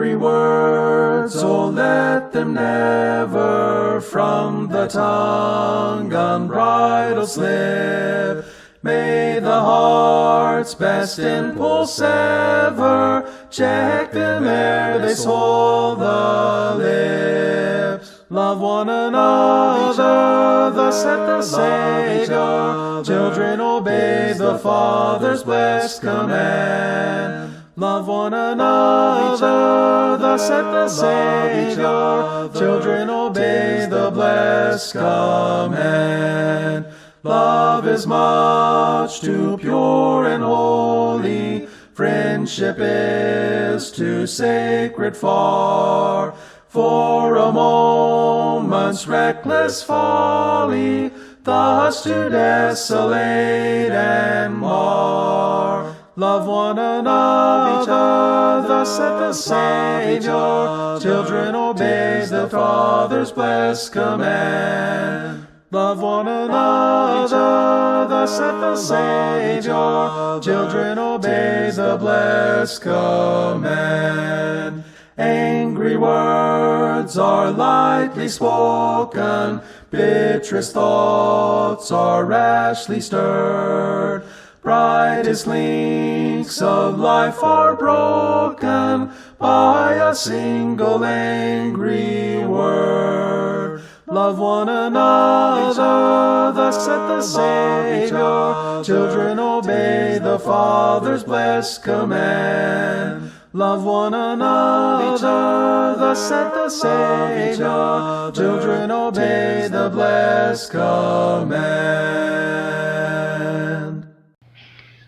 angry words, oh, let them never from the tongue unbridled slip. May the heart's best impulse ever check them ere they swell the lips. Love one another, thus saith the Savior. Children, obey the Father's blessed command. Love one another, thus saith the Savior. Children, obey the blessed command. Love is much too pure and holy, friendship is too sacred far, for a moment's reckless folly thus to desolate and mar. Love one another, thus saith the Savior. Children, obey the Father's blessed command. Love one another, thus saith the Savior. Children, obey the blessed command. Angry words are lightly spoken, bitterest thoughts are rashly stirred. Brightest links of life are broken by a single angry word. Love one another, thus saith the Savior. Children, obey the Father's blessed command. Love one another, thus saith the Savior. Children, obey the blessed command.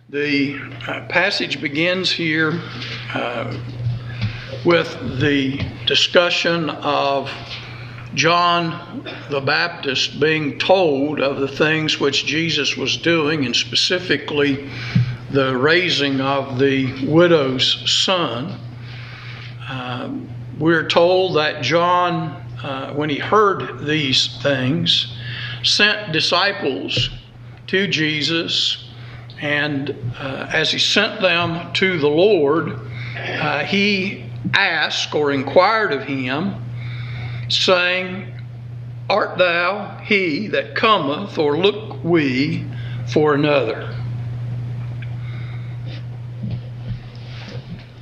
The passage begins here with the discussion of John the Baptist being told of the things which Jesus was doing, and specifically the raising of the widow's son. We're told that John, when he heard these things, sent disciples to Jesus, and as he sent them to the Lord, he asked or inquired of him, saying, Art thou he that cometh, or look we for another?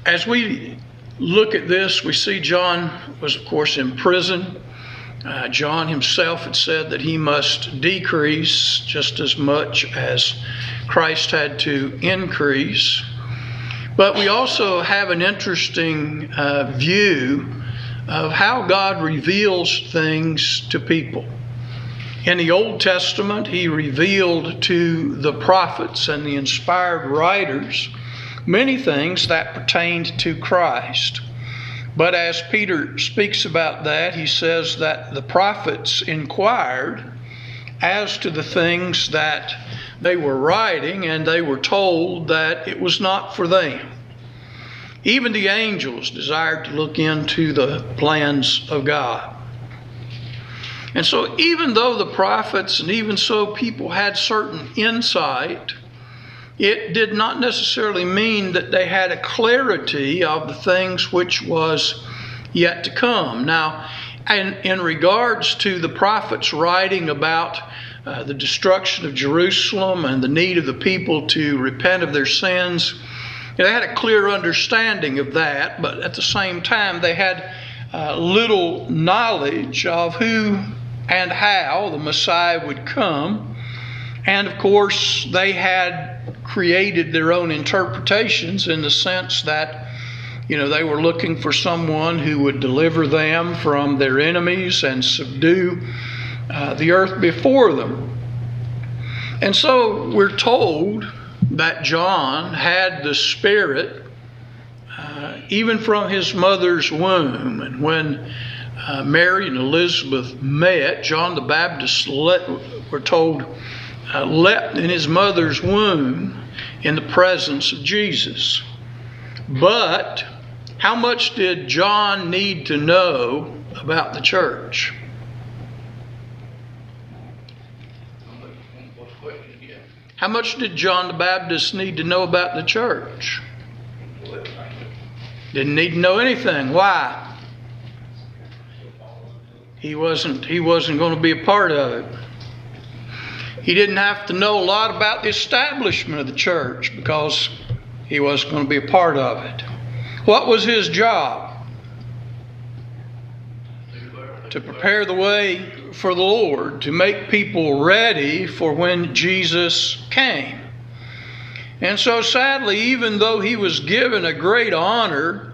As we look at this, we see John was, of course, in prison. John himself had said that he must decrease just as much as Christ had to increase. But we also have an interesting view of how God reveals things to people. In the Old Testament, he revealed to the prophets and the inspired writers many things that pertained to Christ. But as Peter speaks about that, he says that the prophets inquired as to the things that they were writing, and they were told that it was not for them. Even the angels desired to look into the plans of God. And so even though the prophets and even so people had certain insight, it did not necessarily mean that they had a clarity of the things which was yet to come. Now, in regards to the prophets writing about the destruction of Jerusalem and the need of the people to repent of their sins, they had a clear understanding of that, but at the same time they had little knowledge of who and how the Messiah would come. And of course, they had created their own interpretations in the sense that, they were looking for someone who would deliver them from their enemies and subdue the earth before them. And so we're told that John had the Spirit even from his mother's womb. And when Mary and Elizabeth met, John the Baptist, we're told, leapt in his mother's womb in the presence of Jesus. But how much did John need to know about the church? How much did John the Baptist need to know about the church? Didn't need to know anything. Why? He wasn't going to be a part of it. He didn't have to know a lot about the establishment of the church because he wasn't going to be a part of it. What was his job? To prepare the way for the Lord, to make people ready for when Jesus came. And so sadly, even though he was given a great honor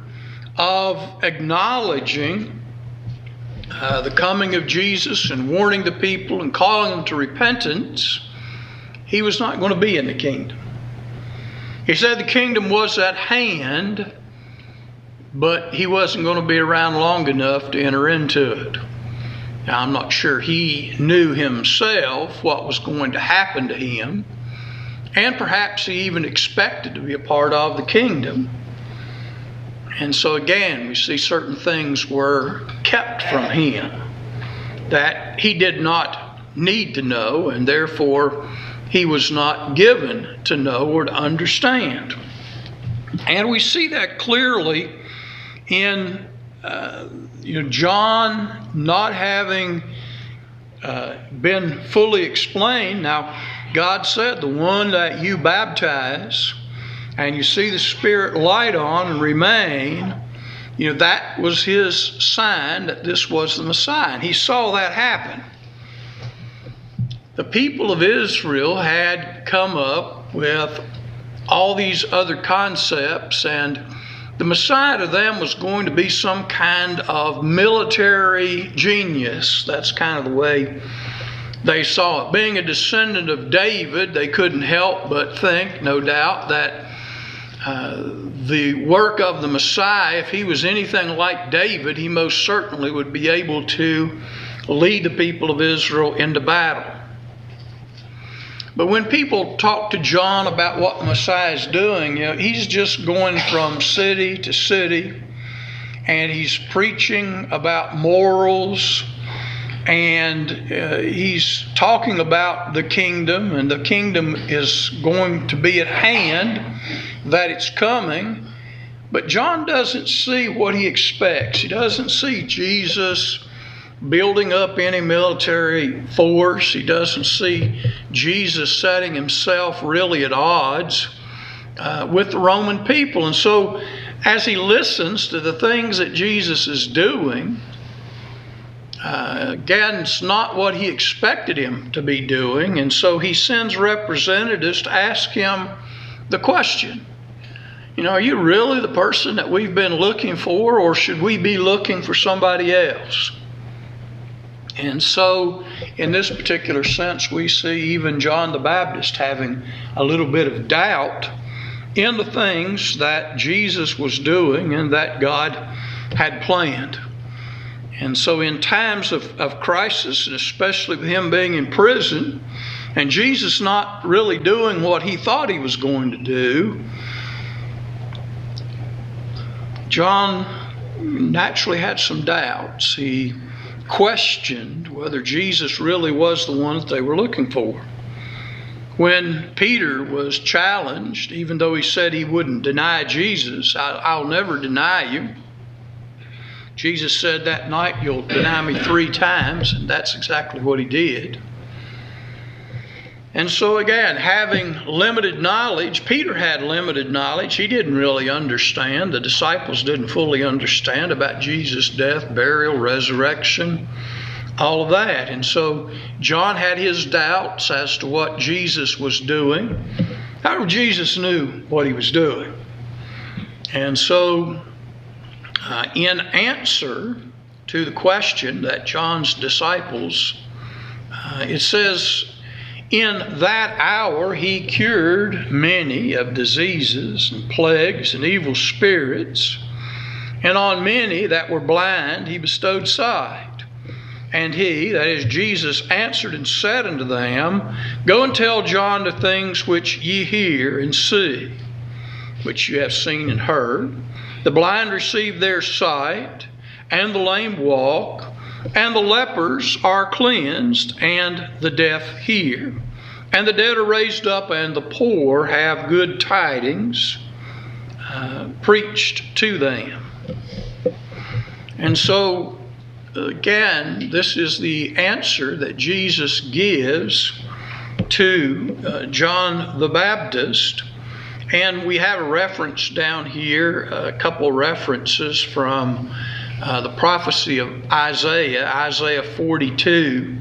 of acknowledging the coming of Jesus and warning the people and calling them to repentance, he was not going to be in the kingdom. He said the kingdom was at hand, but he wasn't going to be around long enough to enter into it. Now, I'm not sure he knew himself what was going to happen to him, and perhaps he even expected to be a part of the kingdom. And so again, we see certain things were kept from him that he did not need to know, and therefore he was not given to know or to understand. And we see that clearly in John not having been fully explained. Now, God said, the one that you baptize and you see the Spirit light on and remain, that was his sign that this was the Messiah. And he saw that happen. The people of Israel had come up with all these other concepts, and the Messiah to them was going to be some kind of military genius. That's kind of the way they saw it. Being a descendant of David, they couldn't help but think, no doubt, that the work of the Messiah, if he was anything like David, he most certainly would be able to lead the people of Israel into battle. But when people talk to John about what the Messiah is doing, he's just going from city to city, and he's preaching about morals, and he's talking about the kingdom, and the kingdom is going to be at hand, that it's coming. But John doesn't see what he expects. He doesn't see Jesus building up any military force. He doesn't see Jesus setting himself really at odds with the Roman people. And so as he listens to the things that Jesus is doing, again, it's not what he expected him to be doing. And so he sends representatives to ask him the question, are you really the person that we've been looking for, or should we be looking for somebody else? And so in this particular sense, we see even John the Baptist having a little bit of doubt in the things that Jesus was doing and that God had planned. And so in times of crisis, and especially with him being in prison and Jesus not really doing what he thought he was going to do, John naturally had some doubts. He questioned whether Jesus really was the one that they were looking for. When Peter was challenged, even though he said he wouldn't deny Jesus, I'll never deny you. Jesus said that night, you'll deny me 3 times, and that's exactly what he did. And so again, having limited knowledge, Peter had limited knowledge. He didn't really understand. The disciples didn't fully understand about Jesus' death, burial, resurrection, all of that. And so John had his doubts as to what Jesus was doing. However, Jesus knew what he was doing. And so in answer to the question that John's disciples, it says, in that hour he cured many of diseases and plagues and evil spirits, and on many that were blind he bestowed sight. And he, that is Jesus, answered and said unto them, Go and tell John the things which ye hear and see, which you have seen and heard. The blind receive their sight, and the lame walk, and the lepers are cleansed, and the deaf hear. And the dead are raised up, and the poor have good tidings. preached to them. And so, again, this is the answer that Jesus gives to John the Baptist. And we have a reference down here, a couple references from the prophecy of Isaiah 42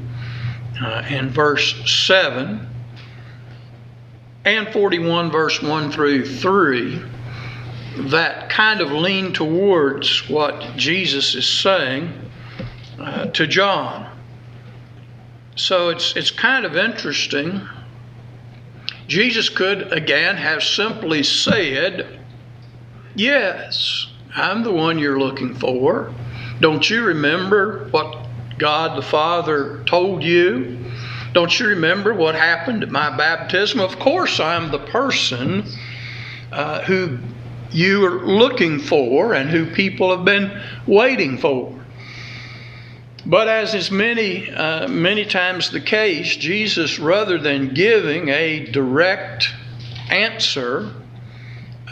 and verse 7, and 41 verse 1 through 3, that kind of lean towards what Jesus is saying to John. So it's kind of interesting. Jesus could, again, have simply said, yes, I'm the one you're looking for. Don't you remember what God the Father told you? Don't you remember what happened at my baptism? Of course, I'm the person who you are looking for and who people have been waiting for. But as is many times the case, Jesus, rather than giving a direct answer,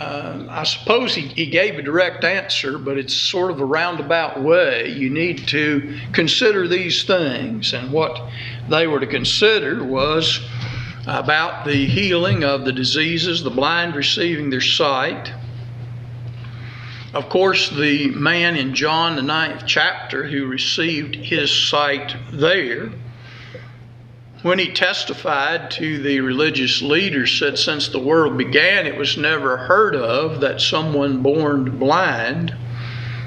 I suppose he gave a direct answer, but it's sort of a roundabout way. You need to consider these things. And what they were to consider was about the healing of the diseases, the blind receiving their sight. Of course, the man in John, the 9th chapter, who received his sight there, when he testified to the religious leaders, said since the world began, it was never heard of that someone born blind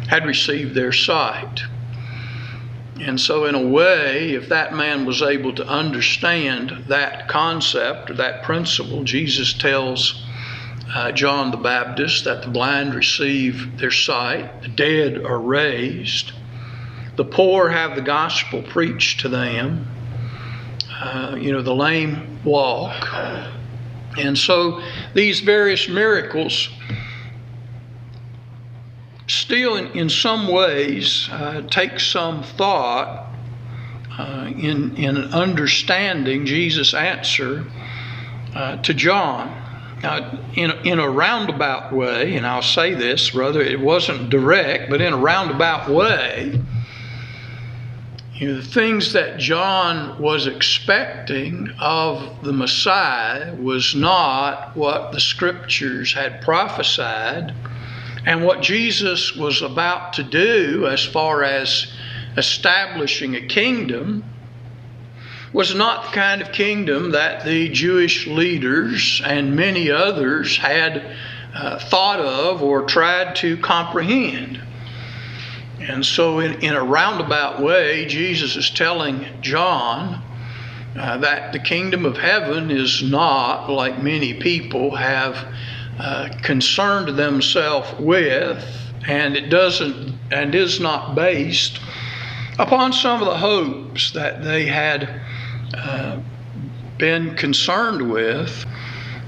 had received their sight. And so in a way, if that man was able to understand that concept or that principle, Jesus tells John the Baptist that the blind receive their sight, the dead are raised, the poor have the gospel preached to them, the lame walk. And so these various miracles still in some ways take some thought in understanding Jesus' answer to John. Now, in a roundabout way, and I'll say this, brother, it wasn't direct, but in a roundabout way, the things that John was expecting of the Messiah was not what the Scriptures had prophesied, and what Jesus was about to do as far as establishing a kingdom was not the kind of kingdom that the Jewish leaders and many others had thought of or tried to comprehend. And so in a roundabout way, Jesus is telling John that the kingdom of heaven is not, like many people have concerned themselves with, and it doesn't and is not based upon some of the hopes that they had been concerned with,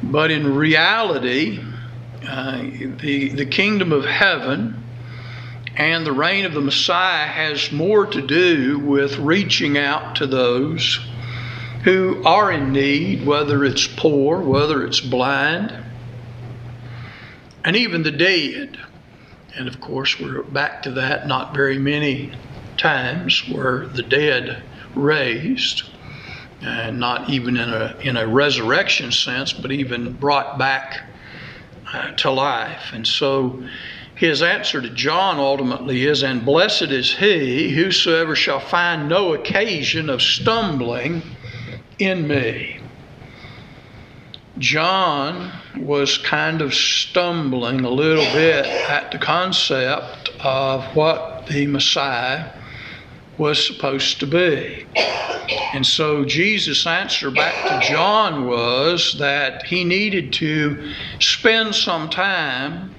but in reality, the kingdom of heaven and the reign of the Messiah has more to do with reaching out to those who are in need, whether it's poor, whether it's blind, and even the dead. And of course, we're back to that. Not very many times were the dead raised, and not even in a resurrection sense, but even brought back to life. And so his answer to John ultimately is, and blessed is he whosoever shall find no occasion of stumbling in me. John was kind of stumbling a little bit at the concept of what the Messiah was supposed to be. And so Jesus' answer back to John was that he needed to spend some time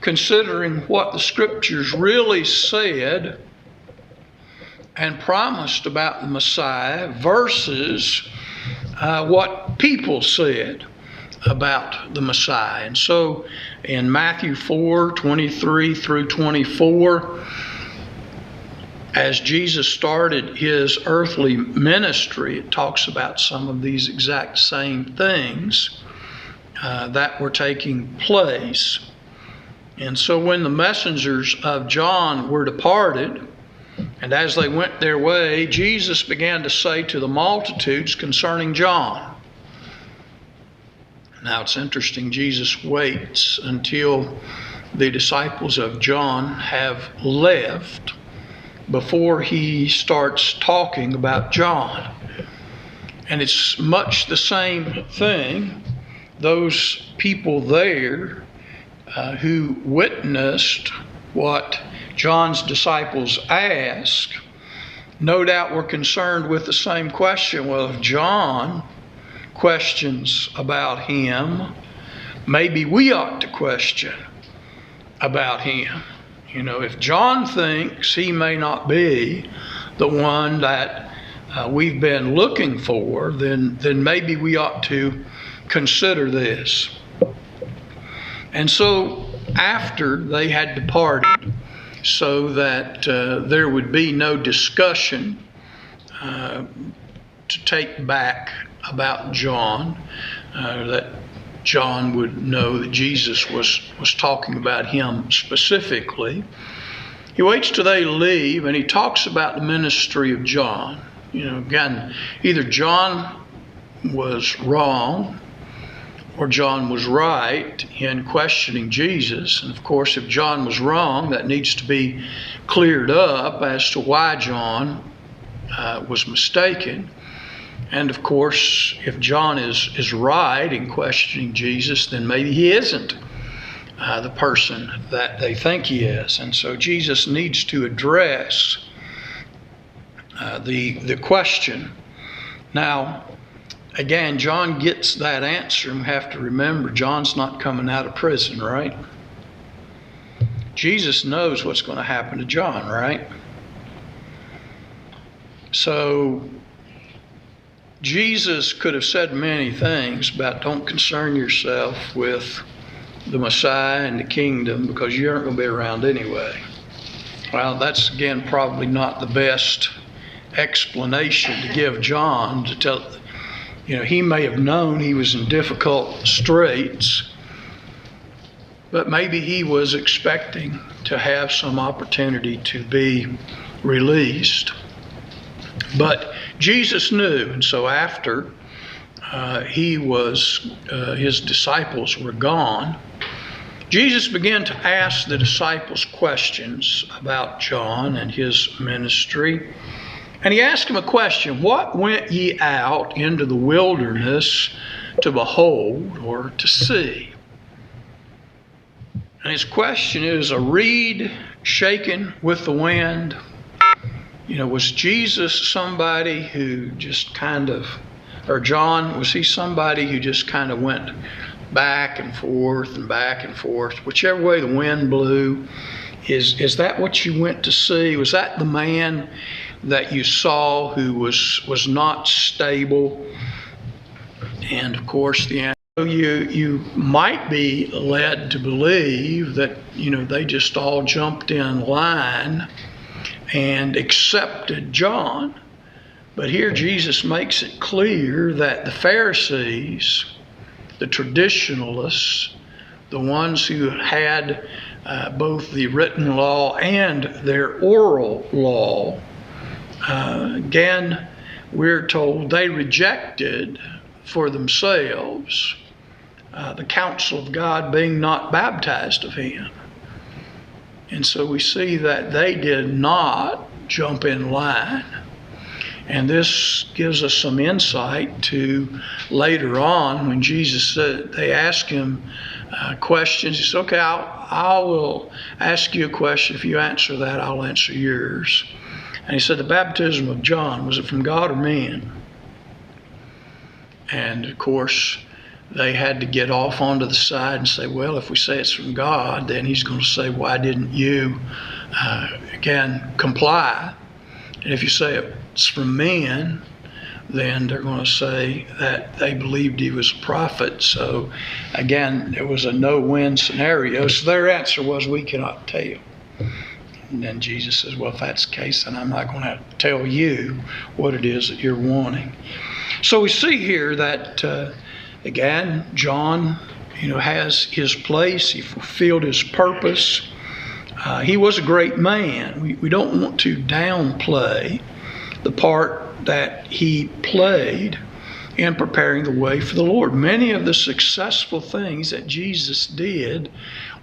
considering what the Scriptures really said and promised about the Messiah versus what people said about the Messiah. And so in Matthew 4:23 through 24, as Jesus started his earthly ministry, it talks about some of these exact same things that were taking place. And so when the messengers of John were departed, and as they went their way, Jesus began to say to the multitudes concerning John. Now it's interesting, Jesus waits until the disciples of John have left before he starts talking about John. And it's much the same thing. Those people there who witnessed what John's disciples asked, no doubt were concerned with the same question. Well, if John questions about him, maybe we ought to question about him. You know, if John thinks he may not be the one that we've been looking for, then maybe we ought to consider this. And so after they had departed, so that there would be no discussion to take back about John, that John would know that Jesus was talking about him specifically. He waits till they leave, and he talks about the ministry of John. You know, again, either John was wrong or John was right in questioning Jesus. And of course, if John was wrong, that needs to be cleared up as to why John was mistaken. And of course, if John is right in questioning Jesus, then maybe he isn't the person that they think he is. And so Jesus needs to address the question. Now, again, John gets that answer, and we have to remember John's not coming out of prison, right? Jesus knows what's going to happen to John, right? So Jesus could have said many things about don't concern yourself with the Messiah and the kingdom because you aren't going to be around anyway. Well, that's again probably not the best explanation to give John to tell. You know, he may have known he was in difficult straits, but maybe he was expecting to have some opportunity to be released. But Jesus knew, and so after his disciples were gone, Jesus began to ask the disciples questions about John and his ministry. And he asked him a question: what went ye out into the wilderness to behold or to see? And his question is a reed shaken with the wind. You know, was Jesus somebody who just kind of, or John, was he somebody who just kind of went back and forth, whichever way the wind blew? Is that what you went to see? Was that the man that you saw who was not stable? And of course the answer, you might be led to believe that, you know, they just all jumped in line and accepted John. But here Jesus makes it clear that the Pharisees, the traditionalists, the ones who had both the written law and their oral law, again, we're told they rejected for themselves the counsel of God, being not baptized of him. And so we see that they did not jump in line. And this gives us some insight to later on when Jesus said, they asked him questions. He said, okay, I will ask you a question. If you answer that, I'll answer yours. And he said, the baptism of John, was it from God or man? And of course, they had to get off onto the side and say, well, if we say it's from God, then he's going to say, why didn't you, again, comply? And if you say it's from men, then they're going to say that they believed he was a prophet. So again, it was a no-win scenario. So their answer was, we cannot tell. And then Jesus says, well, if that's the case, then I'm not going to tell you what it is that you're wanting. So we see here that, again, John has his place. He fulfilled his purpose. He was a great man. We don't want to downplay the part that he played in preparing the way for the Lord. Many of the successful things that Jesus did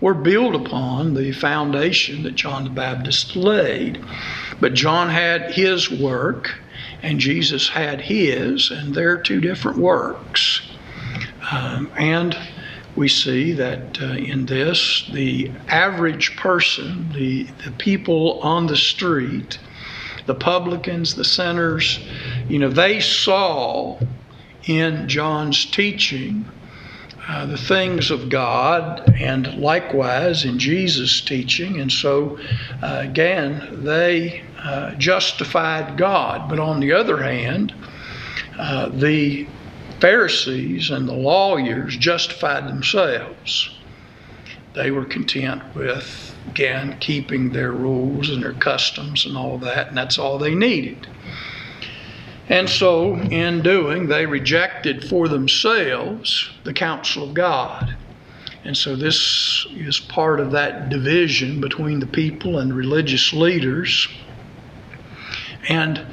were built upon the foundation that John the Baptist laid. But John had his work and Jesus had his, and they're two different works. And we see that in this, the average person, the people on the street, the publicans, the sinners, they saw in John's teaching the things of God, and likewise in Jesus' teaching. And so, again, they justified God. But on the other hand, the Pharisees and the lawyers justified themselves. They were content with, again, keeping their rules and their customs and all that, and that's all they needed. And so, in doing, they rejected for themselves the counsel of God. And so this is part of that division between the people and religious leaders. And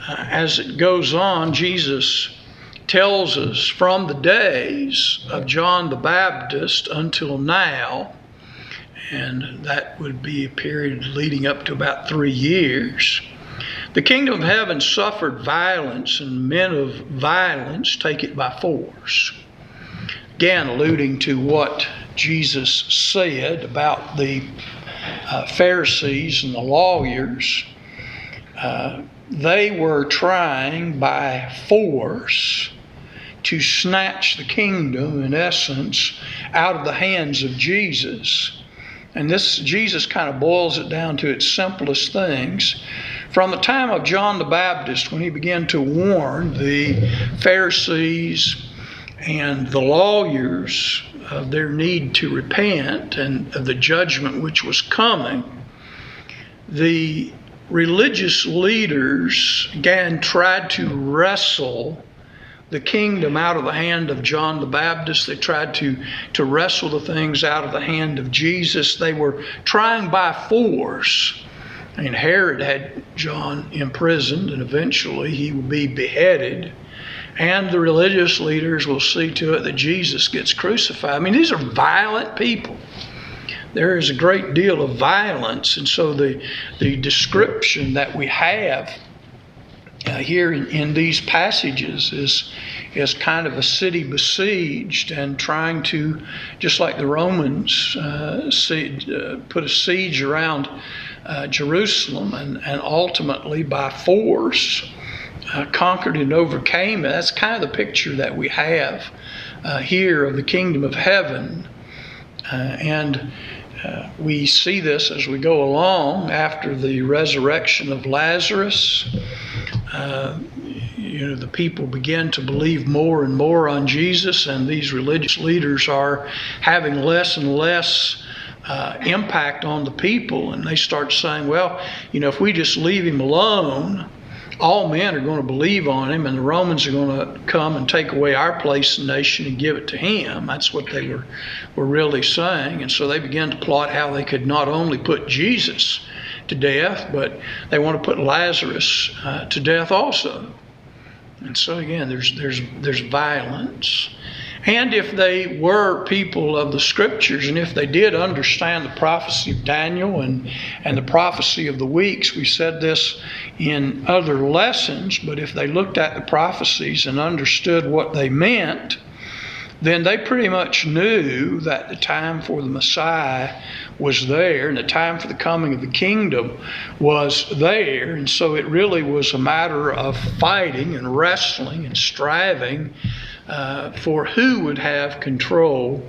as it goes on, Jesus tells us from the days of John the Baptist until now, and that would be a period leading up to about 3 years, the kingdom of heaven suffered violence, and men of violence take it by force. Again, alluding to what Jesus said about the Pharisees and the lawyers. They were trying by force to snatch the kingdom, in essence, out of the hands of Jesus. And this, Jesus kind of boils it down to its simplest things. From the time of John the Baptist, when he began to warn the Pharisees and the lawyers of their need to repent and of the judgment which was coming, the religious leaders again tried to wrestle the kingdom out of the hand of John the Baptist. They tried to wrestle the things out of the hand of Jesus. They were trying by force. And Herod had John imprisoned, and eventually he will be beheaded. And the religious leaders will see to it that Jesus gets crucified. I mean, these are violent people. There is a great deal of violence. And so the description that we have here in these passages is kind of a city besieged and trying to, just like the Romans put a siege around Jerusalem and ultimately by force conquered and overcame it. That's kind of the picture that we have here of the kingdom of heaven. And we see this as we go along after the resurrection of Lazarus. The people begin to believe more and more on Jesus, and these religious leaders are having less and less impact on the people. And they start saying, well, if we just leave him alone, all men are going to believe on him, and the Romans are going to come and take away our place in the nation and give it to him. That's what they were really saying. And so they began to plot how they could not only put Jesus to death, but they want to put Lazarus to death also. And so again, there's violence. And if they were people of the Scriptures, and if they did understand the prophecy of Daniel and the prophecy of the weeks, we said this in other lessons, but if they looked at the prophecies and understood what they meant, then they pretty much knew that the time for the Messiah was there and the time for the coming of the kingdom was there. And so it really was a matter of fighting and wrestling and striving for who would have control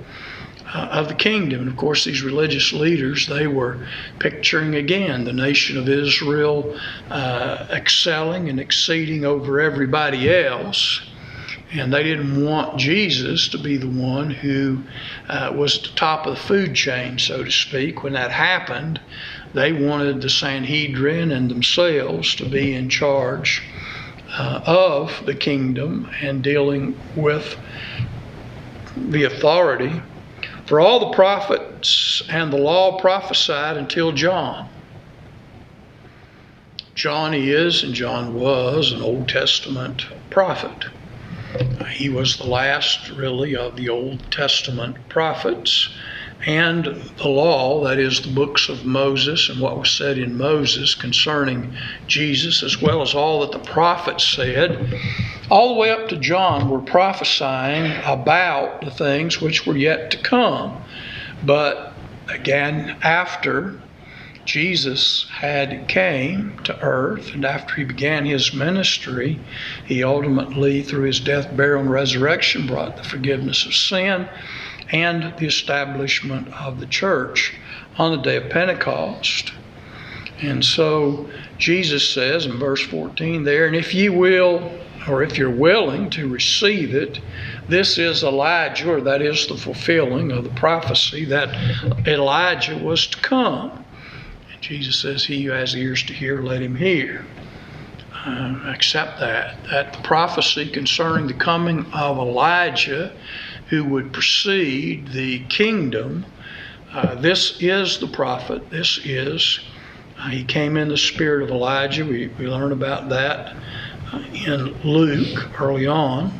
of the kingdom. And of course, these religious leaders, they were picturing again the nation of Israel excelling and exceeding over everybody else. And they didn't want Jesus to be the one who was at the top of the food chain, so to speak. When that happened, they wanted the Sanhedrin and themselves to be in charge of the kingdom and dealing with the authority For all the prophets and the law prophesied until John. John is, and John was, an Old Testament prophet. He was the last, really, of the Old Testament prophets. And the law, that is the books of Moses and what was said in Moses concerning Jesus, as well as all that the prophets said, all the way up to John, were prophesying about the things which were yet to come. But again, after Jesus had came to earth, and after he began his ministry, he ultimately, through his death, burial, and resurrection, brought the forgiveness of sin and the establishment of the church on the day of Pentecost. And so Jesus says in verse 14 there, and if ye will, or if you're willing to receive it, this is Elijah, or that is the fulfilling of the prophecy that Elijah was to come. And Jesus says, he who has ears to hear, let him hear. Accept that the prophecy concerning the coming of Elijah, who would precede the kingdom, this is the prophet. He came in the spirit of Elijah. We learn about that in Luke early on.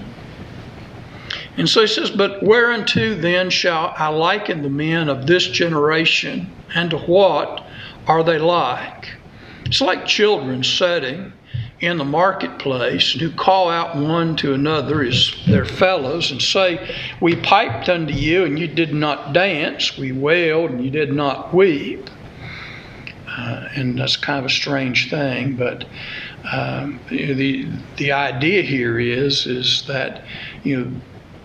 And so he says, but whereunto then shall I liken the men of this generation, and to what are they like? It's like children sitting in the marketplace, and who call out one to another as their fellows, and say, we piped unto you, and you did not dance. We wailed, and you did not weep. And that's kind of a strange thing, but the idea here is that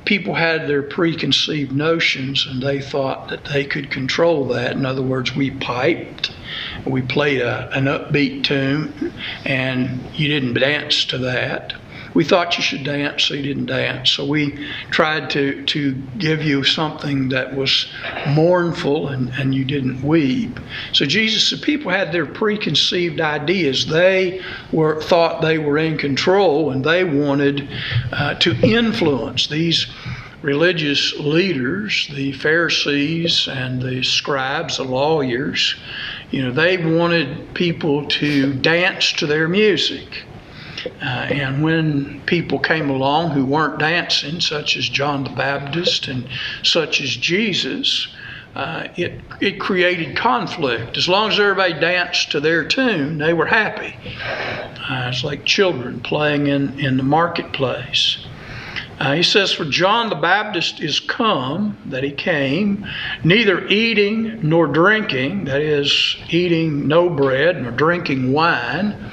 people had their preconceived notions, and they thought that they could control that. In other words, we piped, we played an upbeat tune, and you didn't dance to that. We thought you should dance, so you didn't dance. So we tried to give you something that was mournful, and you didn't weep. So Jesus said people had their preconceived ideas. They thought they were in control, and they wanted to influence these religious leaders, the Pharisees and the scribes, the lawyers. They wanted people to dance to their music. And when people came along who weren't dancing, such as John the Baptist and such as Jesus, it created conflict. As long as everybody danced to their tune, they were happy. It's like children playing in the marketplace. He says, for John the Baptist is come, that he came, neither eating nor drinking, that is, eating no bread nor drinking wine.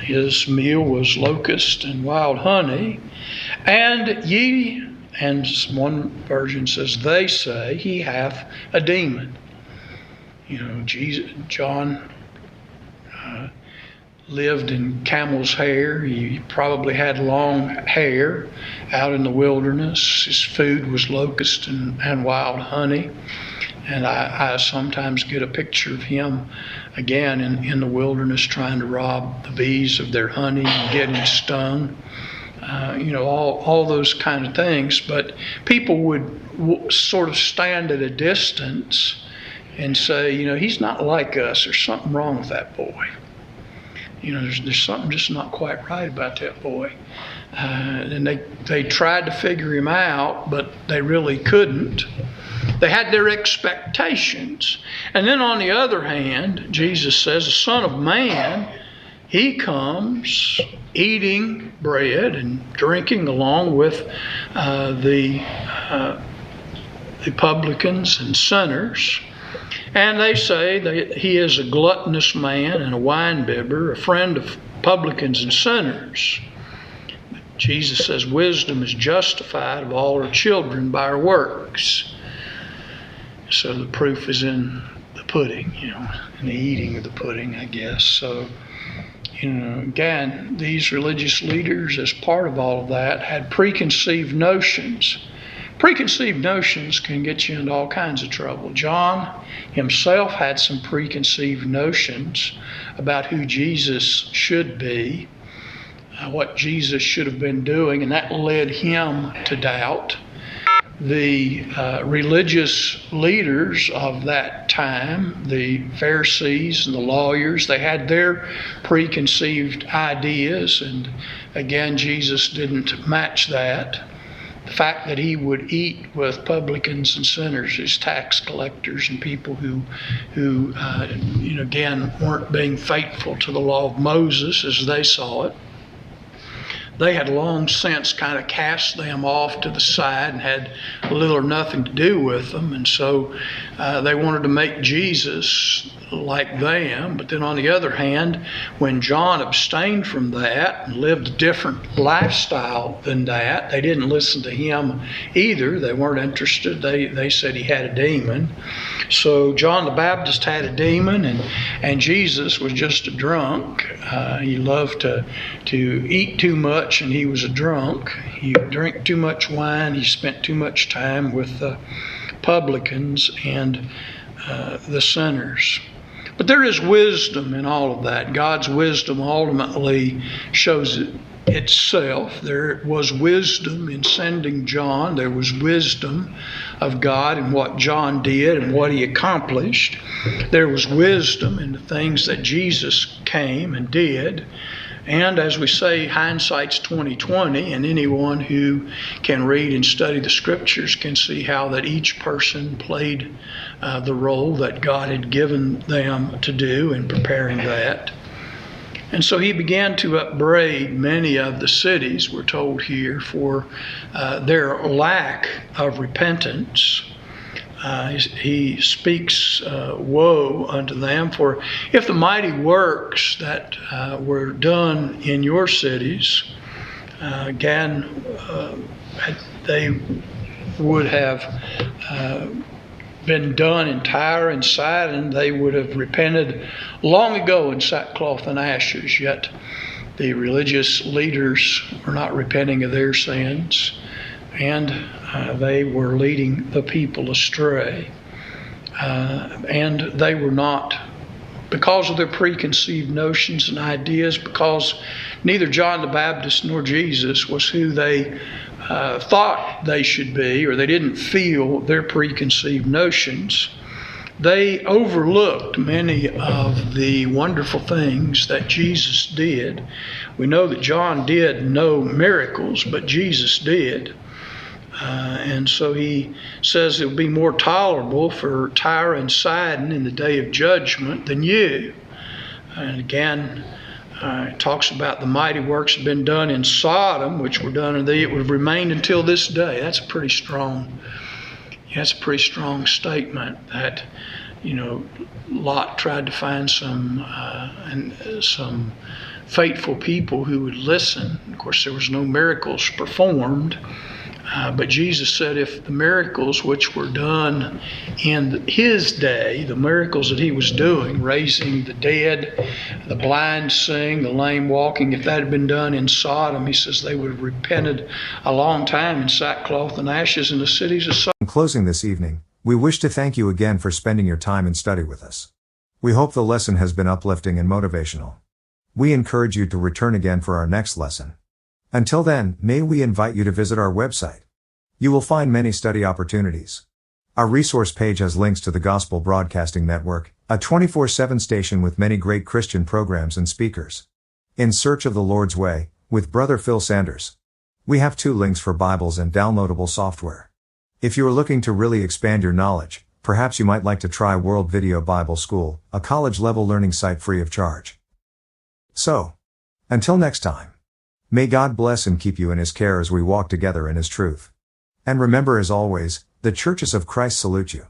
His meal was locust and wild honey. And ye, and one version says, they say, he hath a demon. John lived in camel's hair. He probably had long hair out in the wilderness. His food was locust and wild honey. And I sometimes get a picture of him again in the wilderness trying to rob the bees of their honey and getting stung. All those kind of things. But people would sort of stand at a distance and say, he's not like us. There's something wrong with that boy. There's something just not quite right about that boy. And they tried to figure him out, but they really couldn't. They had their expectations. And then on the other hand, Jesus says, the Son of Man, he comes eating bread and drinking along with the publicans and sinners. And they say that he is a gluttonous man and a winebibber, a friend of publicans and sinners. Jesus says wisdom is justified of all her children by her works. So the proof is in the pudding, in the eating of the pudding, I guess. So, again, these religious leaders, as part of all of that, had preconceived notions. Preconceived notions can get you into all kinds of trouble. John himself had some preconceived notions about who Jesus should be, what Jesus should have been doing, and that led him to doubt. the religious leaders of that time, the Pharisees and the lawyers, they had their preconceived ideas, and again, Jesus didn't match that. The fact that he would eat with publicans and sinners, as tax collectors and people who again, weren't being faithful to the law of Moses as they saw it. They had long since kind of cast them off to the side and had little or nothing to do with them. And so they wanted to make Jesus like them. But then on the other hand, when John abstained from that and lived a different lifestyle than that, they didn't listen to him either. They weren't interested. They said he had a demon. So John the Baptist had a demon, and Jesus was just a drunk. He loved to eat too much, and he was a drunk. He drank too much wine. He spent too much time with the publicans and the sinners. But there is wisdom in all of that. God's wisdom ultimately shows itself. There was wisdom in sending John. There was wisdom of God in what John did and what he accomplished. There was wisdom in the things that Jesus came and did. And as we say, hindsight's 20/20, and anyone who can read and study the scriptures can see how that each person played the role that God had given them to do in preparing that. And so he began to upbraid many of the cities, we're told here, for their lack of repentance. He speaks woe unto them, for if the mighty works that were done in your cities, again, they would have been done in Tyre and Sidon, they would have repented long ago in sackcloth and ashes, yet the religious leaders were not repenting of their sins, and they were leading the people astray. And they were not, because of their preconceived notions and ideas, because neither John the Baptist nor Jesus was who they thought they should be, or they didn't feel their preconceived notions, they overlooked many of the wonderful things that Jesus did. We know that John did no miracles, but Jesus did. And so he says it will be more tolerable for Tyre and Sidon in the day of judgment than you. And again, it talks about the mighty works have been done in Sodom, which were done in thee. It would have remained until this day. That's a pretty strong statement that, Lot tried to find some faithful people who would listen. Of course, there was no miracles performed. But Jesus said if the miracles which were done in his day, the miracles that he was doing, raising the dead, the blind seeing, the lame walking, if that had been done in Sodom, he says they would have repented a long time in sackcloth and ashes in the cities of Sodom. In closing this evening, we wish to thank you again for spending your time in study with us. We hope the lesson has been uplifting and motivational. We encourage you to return again for our next lesson. Until then, may we invite you to visit our website. You will find many study opportunities. Our resource page has links to the Gospel Broadcasting Network, a 24/7 station with many great Christian programs and speakers. In Search of the Lord's Way, with Brother Phil Sanders. We have 2 links for Bibles and downloadable software. If you are looking to really expand your knowledge, perhaps you might like to try World Video Bible School, a college-level learning site free of charge. So, until next time, may God bless and keep you in His care as we walk together in His truth. And remember, as always, the churches of Christ salute you.